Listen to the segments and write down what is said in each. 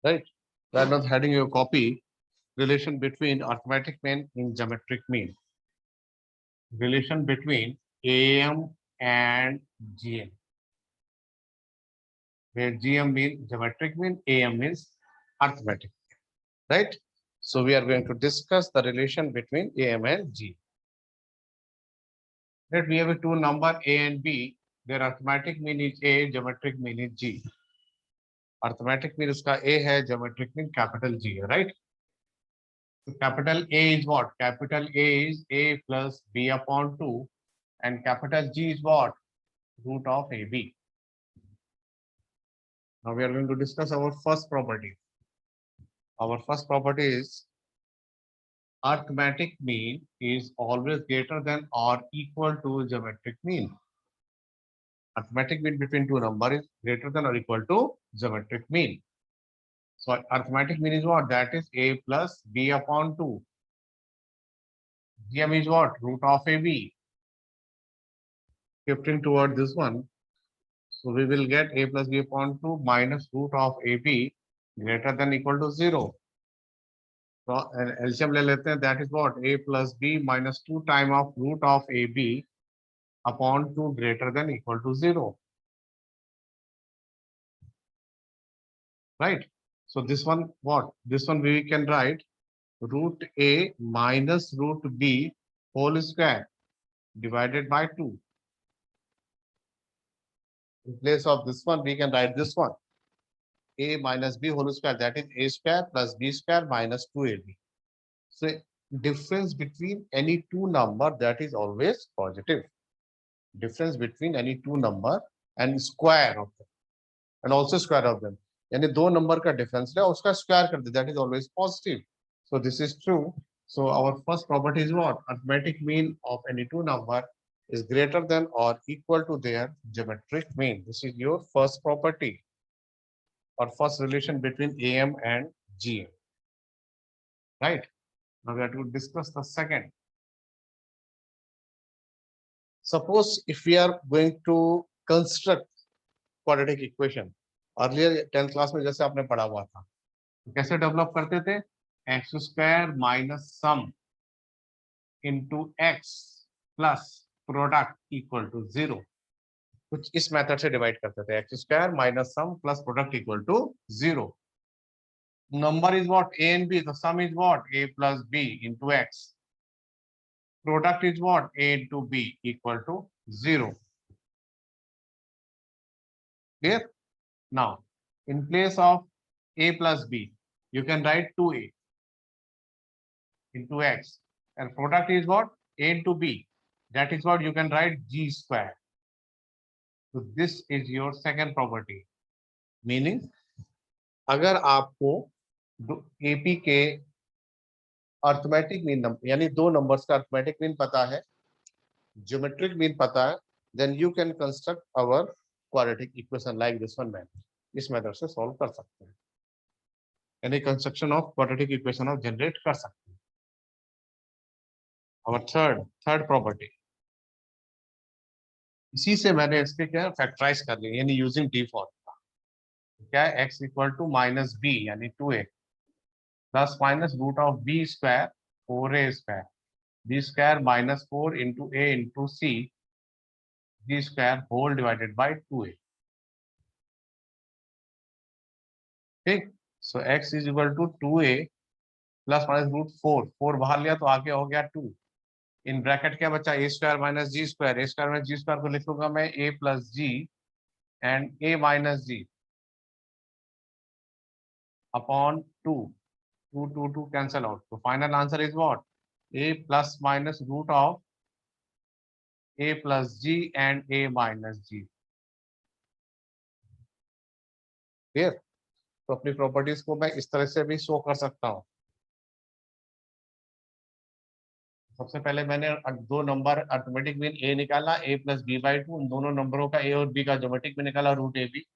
right? We are not having your copy. Relation between arithmetic mean and geometric mean. Relation between AM and GM, where GM means geometric mean, AM means arithmetic, right? So we are going to discuss the relation between AM and G. That we have a two number A and B. Their arithmetic mean is A, geometric mean is G. Arithmetic mean उसका A है, geometric mean capital G है, right? So capital A is what? Capital A is A plus B upon 2, and capital G is what? Root of AB. Now we are going to discuss our first property. Our first property is arithmetic mean is always greater than or equal to geometric mean. Arithmetic mean between two numbers is greater than or equal to geometric mean. So arithmetic mean is what? That is A plus B upon 2. GM is what? Root of AB. Shifting toward this one. So we will get A plus B upon 2 minus root of AB greater than equal to 0. So LCM ले लेते हैं, that is what? A plus B minus 2 time of root of AB upon 2 greater than equal to 0. Right? So this one what? This one we can write root A minus root B whole square divided by 2. In place of this one, we can write this one. A minus B whole square, that is A square plus B square minus 2AB. So difference between any two number, that is always positive. Difference between any two number and square of them, and also square of them. यानी दो number का difference है उसका square कर दे, that is always positive. So this is true. So our first property is what? Arithmetic mean of any two number is greater than or equal to their geometric mean. This is your first property or first relation between AM and GM. Right? Now we are to discuss the second. Suppose if we are going to construct quadratic equation, earlier 10th class में जैसे आपने पढ़ा हुआ था, तो कैसे develop करते थे? X square minus sum into x plus product equal to 0. कुछ इस मेथड से डिवाइड करते थे, x square minus sum plus product equal to 0. Number is what? A and B. The sum is what? A plus B into X. Product is what? A into B equal to 0. Clear? Now, in place of A plus B, you can write 2A into X. And product is what? A into B. That is what you can write G square. So this is your second property. Meaning, अगर आपको AP के arithmetic mean number यानी दो numbers का arithmetic mean पता है, geometric mean पता है, then you can construct our quadratic equation like this one. मैन इस मेथड से सॉल्व कर सकते हैं, यानी construction of quadratic equation of generate कर सकते हैं. और थर्ड प्रॉपर्टी, इसी से मैंने इसके क्या फैक्टराइज कर लिया, यानी यूजिंग डी फॉर्मूला. क्या है? X equal to minus b यानी 2a plus minus root of b square 4a square, b square minus 4 into a into c b square whole divided by 2a. ठीक. So x is equal to 2a plus minus root 4 बाहर लिया तो आगे हो गया 2. इन bracket क्या बचा? A square minus G square. A square minus G square को लिखूंगा मैं a plus G and a minus G upon 2. 2 cancel out. तो final answer is what? a plus minus root of a plus G and a minus G. Clear? तो अपनी properties को मैं इस तरह से भी शो कर सकता हूँ. सबसे पहले मैंने दो नंबर अर्थमेटिक मीन a निकाला, a प्लस बी बाई 2. उन दोनों नंबरों का a और b का ज्योमेट्रिक मीन निकाला, रूट ए बी.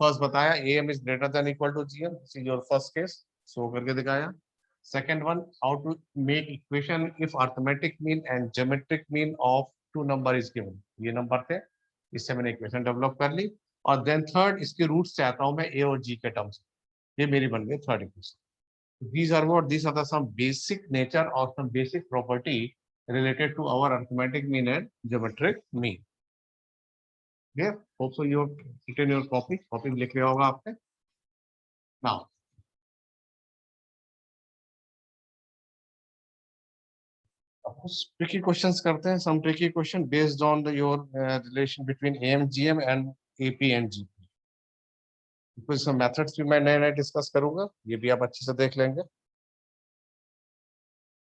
फर्स्ट बताया am is greater than equal to gm. This is your first case, show करके दिखाया. Second one, how to make equation if arithmetic mean and geometric mean of two number is given. ये number थे, इससे मैंने equation develop कर ली. और then third, इसके root से आता हूं मैं a और g के टर्म्स. ये मेरी बन गई third equation. These are what? These are the some basic nature or some basic property related to our arithmetic mean and geometric mean. Yeah, hope so you have written your copy. Copy में लिख लिया होगा आपने. Now, tricky questions करते हैं. Some tricky question based on your relation between AMGM and AP and GP. कुछ some methods भी मैं नए डिस्कस करूंगा. ये भी आप अच्छे से देख लेंगे.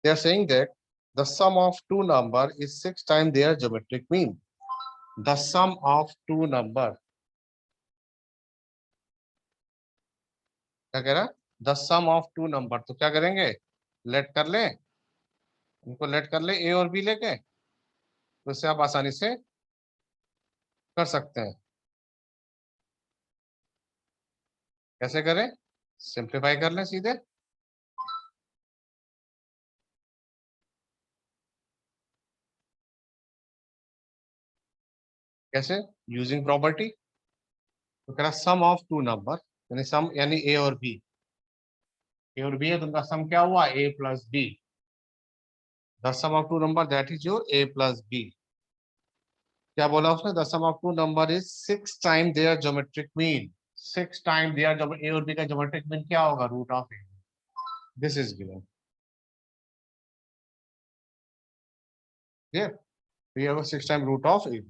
They are saying that the sum of two number is 6 times their geometric mean. The sum of two number. क्या कह रहा है? The sum of two number. तो क्या करेंगे? लेट कर ले. इनको लेट कर ले ए और बी लेके. तो इससे आप आसानी से कर सकते हैं. कैसे करें? सिंप्लीफाई कर लें सीधे. कैसे? Using property. तो कह रहा सम ऑफ टू नंबर, यानी सम यानी ए और बी. ए और बी है तो उनका सम क्या हुआ? A plus B. The sum of two number that is your A plus B. क्या बोला उसने? The sum of two number is 6 time their geometric mean. 6 time their A और बी का ज्योमेट्रिक मीन क्या होगा? Root of A. This is given. Yeah, we have a 6 time root of a.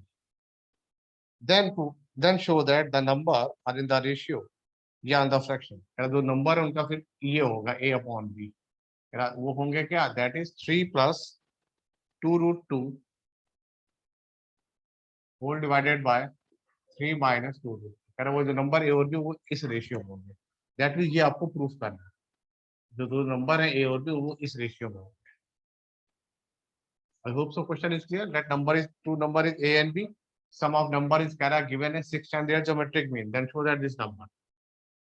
Then show that the number are in the ratio या in the fraction. जो number है उनका फिर ये होगा a upon b. वो होंगे क्या? That is 3 plus 2 root 2 whole divided by 3 minus 2 root. वो जो नंबर a और b वो इस रेशियो में होंगे. That means ये आपको प्रूफ करना है. जो दो नंबर है a और b वो इस रेशियो में होंगे. I hope so question is clear. That number is two number is a and b. Sum of number is given as 6 times their geometric mean. Then show that this number.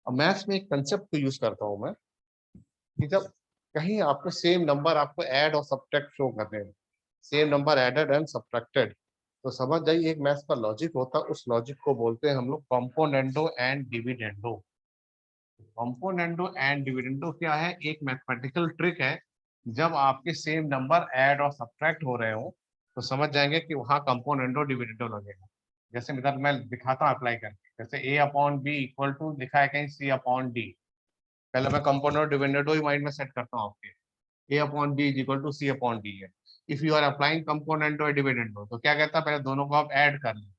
अब maths में एक concept को use करता हूं मैं कि जब कहीं आपको सेम नंबर आपको ऐड और सब्ट्रैक्ट शो कर रहे हैं, same number added and subtracted, तो समझ जाइए एक मैथ्स का लॉजिक होता है. उस लॉजिक को बोलते हैं हम लोग componendo and dividendo. Componendo and dividendo क्या है? एक मैथमेटिकल ट्रिक है. जब आपके सेम नंबर ऐड और सब्ट्रैक्ट हो रहे हो तो समझ जाएंगे कि वहां कंपोनेंडो डिविडेंडो लगेगा. जैसे मतलब मैं दिखाता हूँ अप्लाई करके. जैसे ए अपॉन बी इक्वल टू लिखा है कहीं सी अपॉन डी. पहले मैं कंपोनेंट और डिविडेंडो ही माइंड में सेट करता हूँ आपके. A upon B is equal to C upon D है. If you are applying component और डिविडेंडो तो क्या कहता है? पहले दोनों को आप ऐड कर लें.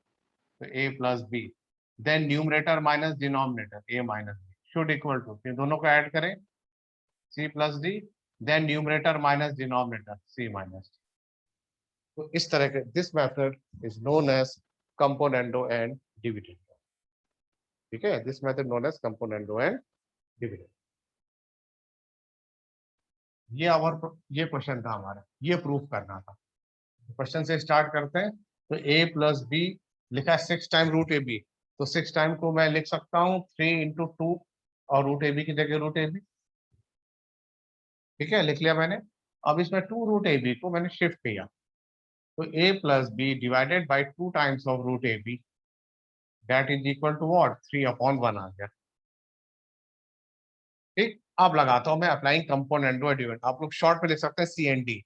तो ए plus B, then numerator minus denominator A minus B should equal to, फिर दोनों को ऐड करें C plus D, then numerator minus denominator C minus D. तो इस तरह के this method is known as componendo and dividendo. ठीक है, this method known as componendo and dividendo. ये क्वेश्चन था हमारा, ये प्रूफ करना था. क्वेश्चन से स्टार्ट करते हैं. तो a प्लस बी लिखा है 6 टाइम रूट ए बी. तो 6 टाइम को मैं लिख सकता हूँ 3 इंटू 2 और रूट ए बी की जगह रूट ए बी. ठीक है, लिख लिया मैंने. अब इसमें 2 रूट ए बी को मैंने शिफ्ट किया. तो a plus b divided by 2 times of root A b that is equal to what? 3 upon 1 आ गया. ठीक, अब लगाता हूं मैं अप्लाइंग कंपोनेंट और डिविडेंड. आप लोग शॉर्ट में लिख सकते हैं C and D.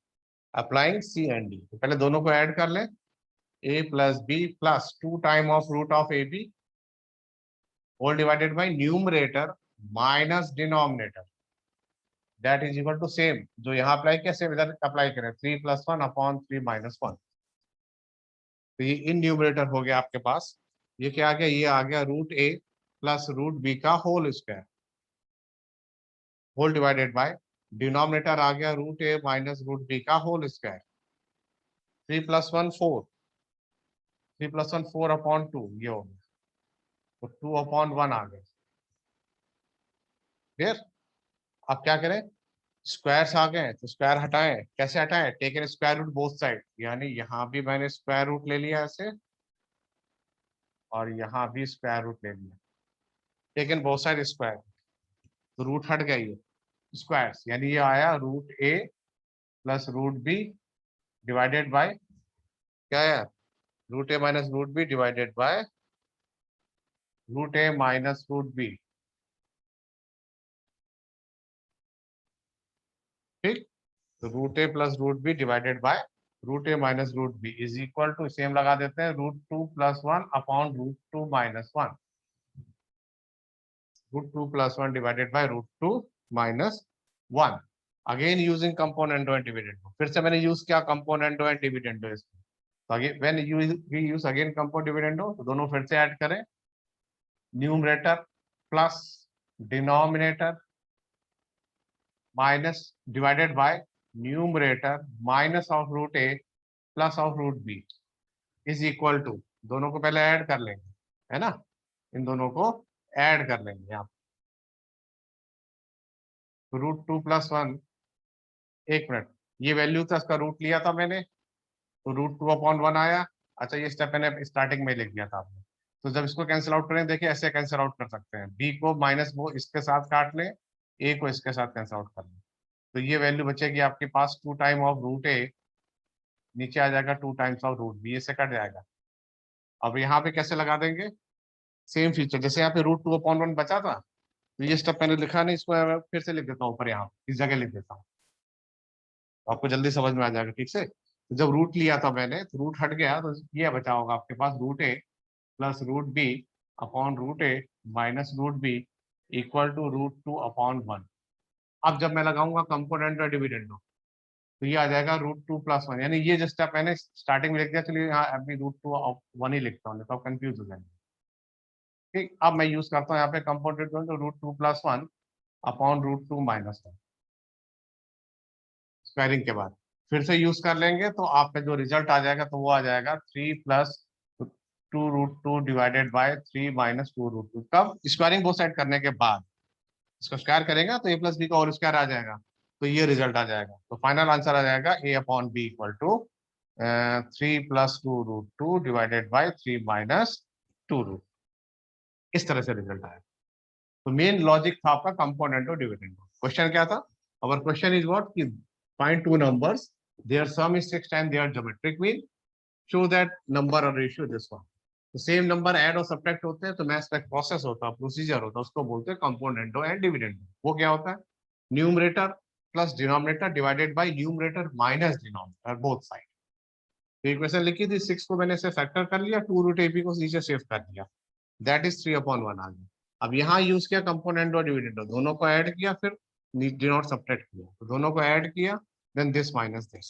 Applying C and D. तो पहले दोनों को ऐड कर लें. a plus b plus 2 time of root of ab whole divided by numerator minus denominator that is equal to same जो यहाँ अप्लाई किया सेम इधर अप्लाई करें 3 plus 1 upon 3 minus 1. तो ये इन न्यूमरेटर हो गया आपके पास. ये क्या आ गया? ये आ गया रूट ए प्लस रूट बी का whole square whole divided by denominator आ गया root A minus root B का whole square. 3 plus 1 4, 3 plus 1 4 upon 2 ये हो गया. तो 2 upon 1 आ गया. फिर अब क्या करें? स्क्वायर्स आ गए तो स्क्वायर हटाएं. कैसे हटाएं? Taken square root both side. यानी यहाँ भी मैंने स्क्वायर रूट ले लिया ऐसे और यहाँ भी स्क्वायर रूट ले लिया. Taken both side square. तो रूट हट गया ये स्क्वायर्स. यानी ये आया root A plus root B divided by क्या है? Root A minus root B divided by root A minus root B. तो root A plus root B divided by root A minus root B is equal to same लगा देते हैं root two plus one upon root two minus one, root two plus one divided by root two minus one. Again using componendo and dividendo, फिर से मैंने use किया कंपोनेंटो and dividendo इसको। तो again when we use again component dividendo, तो दोनों फिर से ऐड करें, numerator plus denominator minus divided by numerator minus of root A plus of root B is equal to, दोनों को पहले ऐड कर लेंगे, है ना, इन दोनों को ऐड कर लेंगे आप, रूट टू प्लस वन, एक मिनट, ये वैल्यू था, इसका रूट लिया था मैंने, तो रूट टू अपॉन वन आया। अच्छा, ये स्टेप मैंने स्टार्टिंग में लिख दिया था आपने, तो जब इसको कैंसिल आउट करें, देखिए ऐसे कैंसिल आउट कर सकते हैं, बी को माइनस वो इसके साथ काट लें, ए को इसके साथ कैंसिल आउट कर लें, तो ये वैल्यू बचेगी आपके पास two time of root a, नीचे आ जाएगा two times of root b, से कट जाएगा। अब यहाँ पे कैसे लगा देंगे, सेम फीचर, जैसे यहाँ पे रूट टू अपॉन वन बचा था, तो ये स्टेप मैंने लिखा नहीं, इसको मैं फिर से लिख देता हूँ ऊपर, यहाँ इस जगह लिख देता हूँ, तो आपको जल्दी समझ में आ जाएगा ठीक से। तो जब रूट लिया था मैंने, तो रूट हट गया, तो ये बचा होगा आपके पास root A plus root B upon root A minus root B equal to root two upon one. अब जब मैं लगाऊंगा कंपोनेंट और डिविडेंडो, तो ये आ जाएगा रूट टू प्लस वन, यानी ये जो स्टेप मैंने स्टार्टिंग में लिख दिया, चलिए यहाँ अभी रूट टू वन ही लिखता हूँ, तो आप कंफ्यूज हो जाएंगे। ठीक, अब मैं यूज करता हूँ यहाँ पे कंपोनेंट, तो root two plus one upon root two minus one, squaring के बाद फिर से यूज कर लेंगे, तो आपका जो रिजल्ट आ जाएगा, तो वो आ जाएगा three plus two root two divided by three minus two root two. कब, स्क्वायरिंग बोथ साइड करने के बाद, इसको स्क्वायर करेगा तो ए प्लस बी का होल स्क्वायर आ जाएगा, तो ये रिजल्ट आ जाएगा, तो फाइनल आंसर आ जाएगा A upon B equal to three plus two root two divided by three minus two root, इस तरह से रिजल्ट आया। तो मेन लॉजिक था आपका कंपोनेंट और डिविडेंड। क्वेश्चन क्या था, अवर क्वेश्चन इज व्हाट कि find two numbers, their sum is 6 time their geometric mean, show that number और रेशियो दिस वन। तो सेम नंबर ऐड और सब्ट्रैक्ट होते हैं, तो मैथ्स का प्रोसेस होता है, प्रोसीजर होता है, उसको बोलते हैं कंपोनेंटो एंड डिविडेंडो। वो क्या होता है, numerator plus denominator divided by numerator minus denominator both side. तो इक्वेशन लिखी थी, 6 को मैंने से फैक्टर कर लिया, टू रूट ए बी को नीचे शिफ्ट कर दिया, that is three upon one आ गया। अब यहाँ यूज किया कंपोनेंट और डिविडेंडो, दोनों को ऐड किया, फिर डिनोट सब्ट्रैक्ट किया, तो दोनों को ऐड किया, देन दिस माइनस दिस।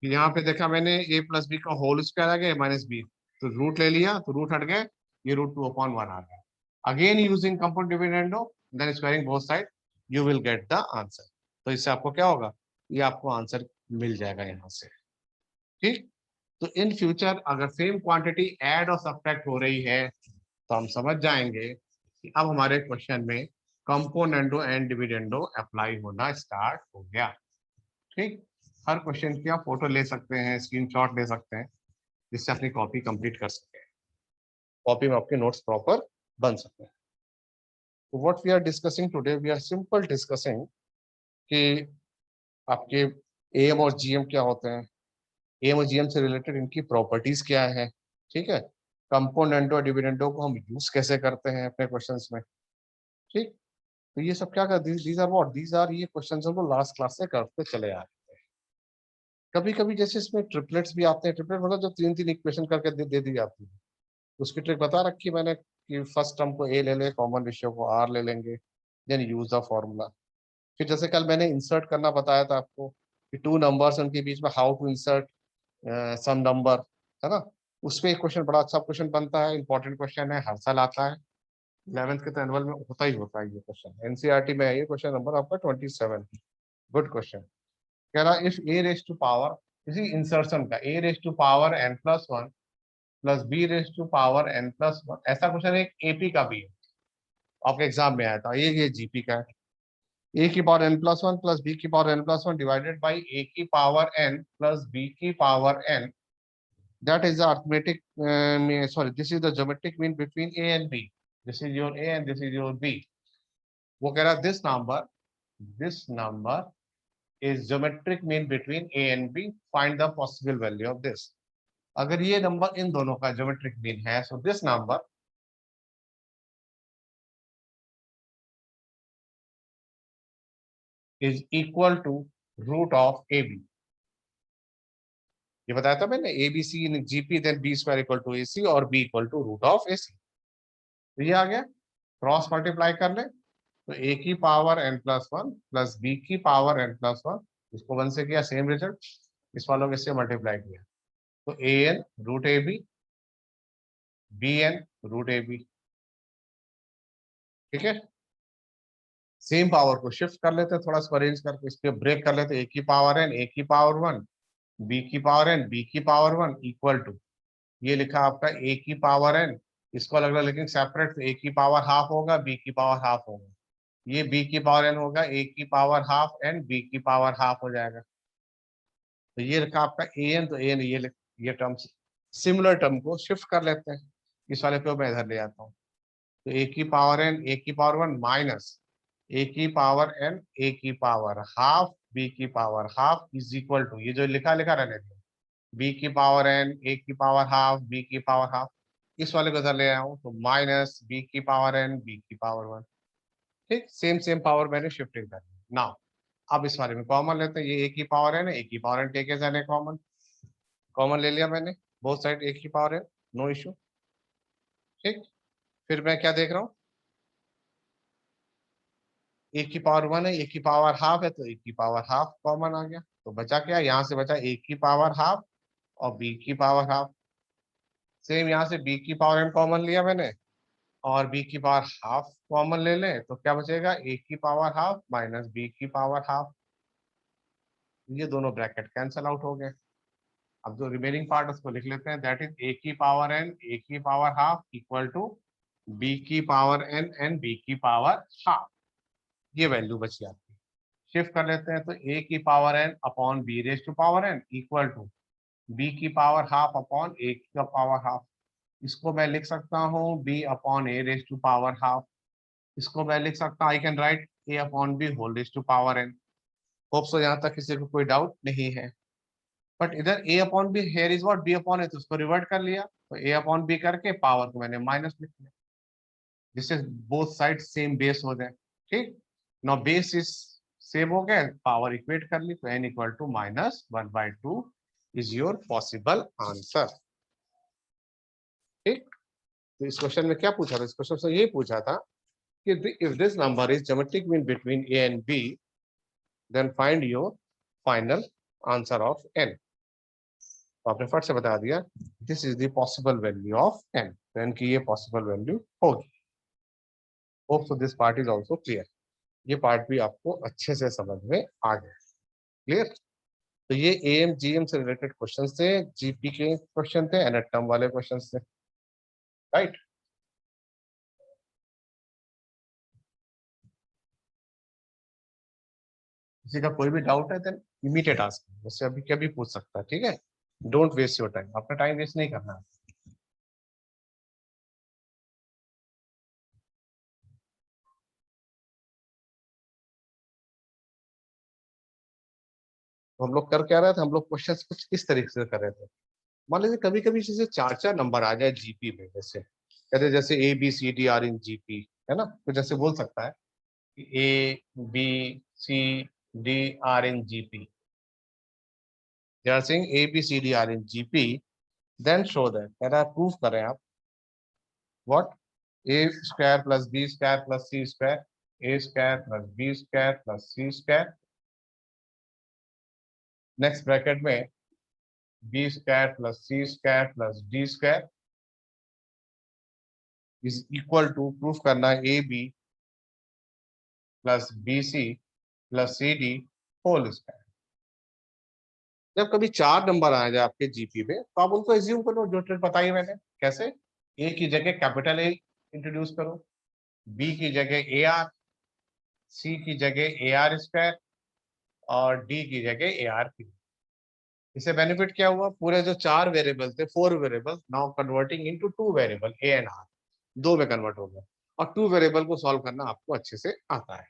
यहाँ पे देखा मैंने ए प्लस बी का होल स्क्वायर आ गया माइनस बी, तो रूट ले लिया, तो रूट हट गए, ये रूट टू अपॉन वन आ गया। Again using compound dividendo, then squaring both side, you will get the answer. तो इससे आपको क्या होगा, ये आपको आंसर मिल जाएगा यहाँ से। ठीक, तो इन फ्यूचर अगर सेम क्वांटिटी ऐड और सब्ट्रैक्ट हो रही है, तो हम समझ जाएंगे कि अब हमारे क्वेश्चन में कंपोनेंडो एंड डिविडेंडो अप्लाई होना स्टार्ट हो गया। ठीक, हर क्वेश्चन की आप फोटो ले सकते हैं, स्क्रीनशॉट ले सकते हैं, जिससे अपनी कॉपी कंप्लीट कर सकते हैं, कॉपी में आपके नोट्स प्रॉपर बन सकते हैं। तो what we are discussing today, we are simple discussing कि आपके एम और जीएम क्या होते हैं, एम और जीएम से रिलेटेड इनकी प्रॉपर्टीज क्या है, ठीक है, कंपोनेंटो और डिविडेंडो को हम यूज कैसे करते हैं अपने क्वेश्चंस में। ठीक, तो ये सब क्या कर, these are what, these are ये क्वेश्चंस हम लोग लास्ट क्लास से करते चले आ रहे हैं। कभी कभी जैसे इसमें ट्रिपलेट्स भी आते हैं, ट्रिपलेट मतलब जब तीन तीन इक्वेशन करके दे दी जाती है, उसकी ट्रिक बता रखी है मैंने कि फर्स्ट टर्म को ए ले ले, कॉमन रेशियो को आर ले लेंगे, देन यूज द फॉर्मूला। फिर जैसे कल मैंने इंसर्ट करना बताया था आपको कि टू नंबर्स उनके बीच में how to insert some number, है ना, उसमें एक क्वेश्चन, बड़ा अच्छा क्वेश्चन बनता है, इंपॉर्टेंट क्वेश्चन है, हर साल आता है, 11th के तो एनुअल में होता है ये क्वेश्चन, एनसीईआरटी में है ये क्वेश्चन नंबर आपका 27। Good question. कह रहा if A raise to power, इसी इंसर्शन का, A raise to power N plus one plus B raise to power N plus one, ऐसा क्वेश्चन एक एपी का भी है, आपके एग्जाम में आया था, ये जीपी का है। ए की power N plus one plus B की power N plus one divided by A की पावर एन प्लस बी की power N, that is the arithmetic, sorry this is the geometric mean between A and B, this is your A and this is your B. वो कह रहा है this number is geometric mean between a and b, find the possible value of this। अगर ये number इन दोनों का geometric mean है, so this number is equal to root of A B. ये बताया था मैंने, A B C in GP then B square equal to A C और B equal to root of A C. तो ये आ गया, क्रॉस मल्टीप्लाई कर ले तो ए की power N plus one plus B की पावर एन प्लस वन, इसको वन से किया सेम रिजल्ट, इस वालों के इससे मल्टीप्लाई किया तो A N root A B N root A B. ठीक है, सेम पावर को शिफ्ट कर लेते हैं, थोड़ा सा अरेंज करके इस पे ब्रेक कर लेते हैं, ए की पावर एन ए की पावर वन बी की पावर एन बी की पावर वन इक्वल टू, ये लिखा आपका ए की पावर एन, इसको अलग अलग लेकिन सेपरेट, ए की पावर हाफ होगा बी की पावर हाफ होगा, ये बी की पावर एन होगा ए की पावर हाफ एन बी की पावर हाफ हो जाएगा। तो ये रखा आपका ए एन, तो ए एन ये टर्म, सिमिलर टर्म को शिफ्ट कर लेते हैं, इस वाले पे मैं इधर ले आता हूँ। तो ए की पावर एन ए की पावर वन माइनस ए की पावर एन ए की पावर हाफ बी की power half is equal to, ये जो लिखा लिखा रहने दो, बी की पावर एन ए की पावर हाफ बी की पावर हाफ, इस वाले को इधर ले आया हूँ तो माइनस बी की पावर एन बी की पावर वन। ठीक, सेम सेम पावर मैंने शिफ्टिंग कर दी। नाउ अब इस बारे में कॉमन लेते हैं, ये ए की पावर एन है, ए की power n take as n common, common ले लिया मैंने, बोथ साइड ए की पावर एन, नो इशू। ठीक, फिर मैं क्या देख रहा हूँ, ए की पावर वन है, ए की पावर हाफ है, तो ए की पावर हाफ कॉमन आ गया, तो बचा क्या, यहाँ से बचा ए की पावर हाफ और बी की पावर हाफ। सेम यहाँ से बी की पावर एन कॉमन लिया मैंने और बी की पावर हाफ कॉमन ले लें तो क्या बचेगा, ए की पावर हाफ माइनस बी की पावर हाफ, ये दोनों ब्रैकेट कैंसल आउट हो गए। अब जो रिमेनिंग पार्ट उसको लिख लेते हैं, दैट इज ए की पावर एन ए की power half equal to b की पावर एन एन बी की पावर हाफ, ये वैल्यू बची आपकी। शिफ्ट कर लेते हैं तो ए की power n upon b raise to power n equal to b की पावर हाफ अपॉन ए की पावर हाफ, इसको मैं लिख सकता हूँ b upon a raise to power half, इसको मैं लिख सकता हूँ, I can write a upon B whole raise to power n. Hope so यहाँ तक किसी को कोई डाउट नहीं है। बट इधर A upon B here is what B upon है, तो उसको रिवर्ट कर लिया, तो ए अपॉन बी करके पावर को मैंने माइनस लिख लिया, जिससे बोथ साइड सेम बेस हो जाए। ठीक, नाउ बेस इज सेम हो गए, पावर इक्वेट कर ली, तो n equal to minus one by two is your possible answer. ठीक, तो इस क्वेश्चन में क्या पूछा था, इस क्वेश्चन से ये पूछा था कि if this number is geometric mean between a and b, then find your final answer of n। तो आपने फट से बता दिया this is the possible value of n, तो n की ये पॉसिबल वैल्यू होगी। Hope so this part is also clear, ये पार्ट भी आपको अच्छे से समझ में आ गया। क्लियर, तो ये एएम जीएम से रिलेटेड क्वेश्चन थे, जीपी के क्वेश्चन थे, एनएटम वाले क्वेश्चन थे, राइट। किसी का कोई भी डाउट है देन इमीडिएट आस्क, मुझसे अभी क्या भी पूछ सकता है, ठीक है। डोंट वेस्ट योर टाइम, अपना टाइम वेस्ट नहीं करना है। तो हम लोग कर क्या रहे थे, हम लोग क्वेश्चन कुछ इस तरीके से कर रहे थे। मान लीजिए कभी कभी जैसे चार चार नंबर आ जाए जीपी में, जैसे कहते जैसे a B c d are in GP, है ना, तो जैसे बोल सकता है कि a B c d are in GP, they are saying a B c d are in GP, then show that, कह रहा है प्रूफ करें आप what, a square plus b square plus c square A square plus b square plus c square, next bracket में b square plus c square plus d square is equal to, proof करना है a b plus b c plus c d whole square. जब कभी चार number आ जाए आपके GP में तो आप उनको एज्यूम करो जो ट्रिक बताई मैंने, कैसे, ए की जगह कैपिटल ए इंट्रोड्यूस करो, बी की जगह ए आर, सी की जगह ए आर स्क्वायर और डी की जगह ए आर क्यूब। इससे बेनिफिट क्या हुआ, पूरे जो चार वेरिएबल थे, four variable now converting into two variable A and R, दो में कन्वर्ट हो गया, और टू वेरिएबल को सॉल्व करना आपको अच्छे से आता है,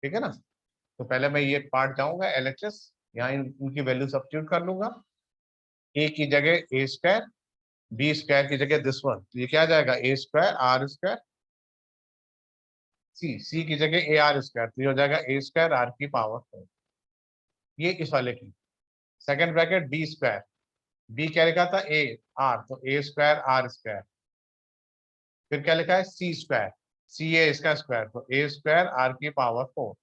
ठीक है ना। तो पहले मैं ये पार्ट जाऊंगा एलएचएस, यहाँ इनकी वैल्यू सब्स्टिट्यूट कर लूंगा, ए की जगह ए स्क्वायर, बी स्क्वायर की जगह दिस वन, तो ये क्या आ जाएगा ए स्क्वायर आर स्क्वायर, सी की जगह ए आर स्क्वायर, तो ये हो जाएगा ए स्क्वायर आर की पावर 4। ये इस वाले की। Second bracket b square, b क्या लिखा था ए आर, तो ए स्क्वायर आर स्क्वायर। फिर क्या लिखा है सी स्क्वायर, सी ए इसका स्क्वायर, तो ए स्क्वायर आर की पावर 4।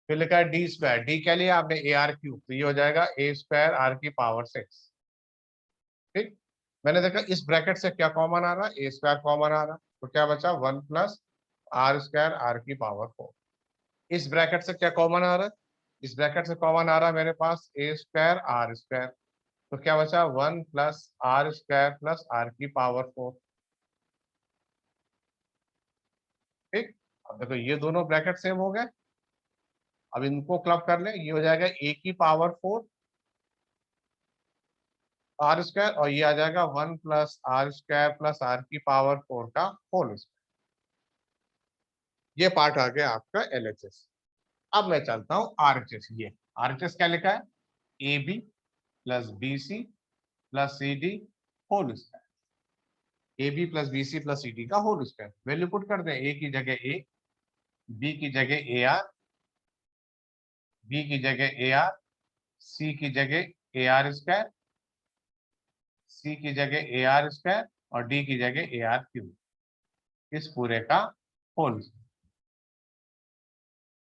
फिर लिखा है डी स्क्वायर, डी क्या लिया आपने ए आर क्यूब, तो ये हो जाएगा ए स्क्वायर आर की पावर 6। ठीक, मैंने देखा इस ब्रैकेट से क्या कॉमन आ रहा है, ए स्क्वायर कॉमन आ रहा है, तो क्या बचा 1 प्लस आर स्क्वायर आर की पावर 4। इस ब्रैकेट से क्या कॉमन आ रहा है, इस ब्रैकेट से कॉमन आ रहा है मेरे पास ए स्क्वायर आर स्क्वायर, तो क्या बचा 1 plus r square plus r की पावर 4। ठीक, अब देखो ये दोनों ब्रैकेट सेम हो गए, अब इनको क्लब कर ले, ये हो जाएगा ए की पावर 4 आर स्क्वायर, और ये आ जाएगा 1 plus r square plus r की पावर 4 का होल स्क्वायर। ये पार्ट आ गया आपका एलएचएस। अब मैं चलता हूँ आरएचएस। ये आरएचएस क्या लिखा है, a b plus b c plus c d whole square, a b plus b c plus c d का होल स्क्वायर। वैल्यू पुट कर दें, ए की जगह ए, बी की जगह ए आर, बी की जगह ए आर, सी की जगह ए आर स्क्वायर, सी की जगह ए आर स्क्वायर और डी की जगह ए आर क्यूब, इस पूरे का होल।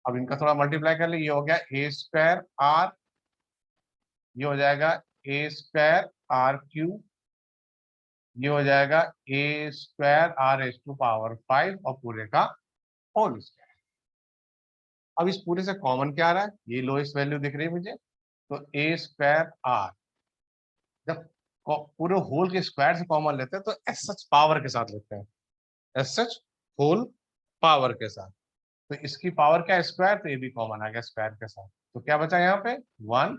अब इनका थोड़ा मल्टीप्लाई कर ले, ये हो गया ए स्क्वायर आर, ये हो जाएगा ए स्क्वायर आर क्यूब, ये हो जाएगा ए square R S to power 5 और पूरे का होल स्क्वायर। अब इस पूरे से कॉमन क्या आ रहा है, ये लोएस्ट वैल्यू दिख रही है मुझे, तो ए स्क्वायर आर, जब पूरे होल के स्क्वायर से कॉमन लेते हैं तो एस सच पावर के साथ लेते हैं, एस सच होल पावर के साथ। तो इसकी पावर क्या है स्क्वायर, तो ये भी कॉमन आ गया स्क्वायर के साथ, तो क्या बचा यहाँ पे 1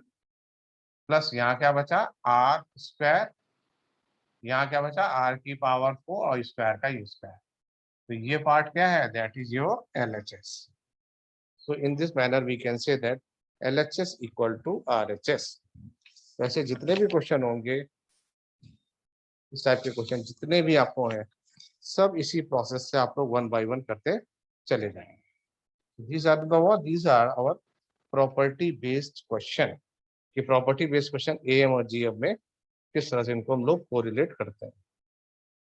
प्लस यहाँ क्या बचा आर स्क्वायर, यहाँ क्या बचा आर की पावर 4 और स्क्वायर का ये स्क्वायर। तो ये पार्ट क्या है, that is your LHS. So in this manner we can say that LHS equal to RHS. वैसे जितने भी क्वेश्चन होंगे, इस टाइप के क्वेश्चन जितने भी आपको हैं, सब इसी प्रोसेस से आप लोग 1 बाय 1 करते चले जाएंगे। these are our property based question, कि प्रॉपर्टी बेस्ड क्वेश्चन एएम और जीएम में किस तरह से इनको हम लोग कोरिलेट करते हैं।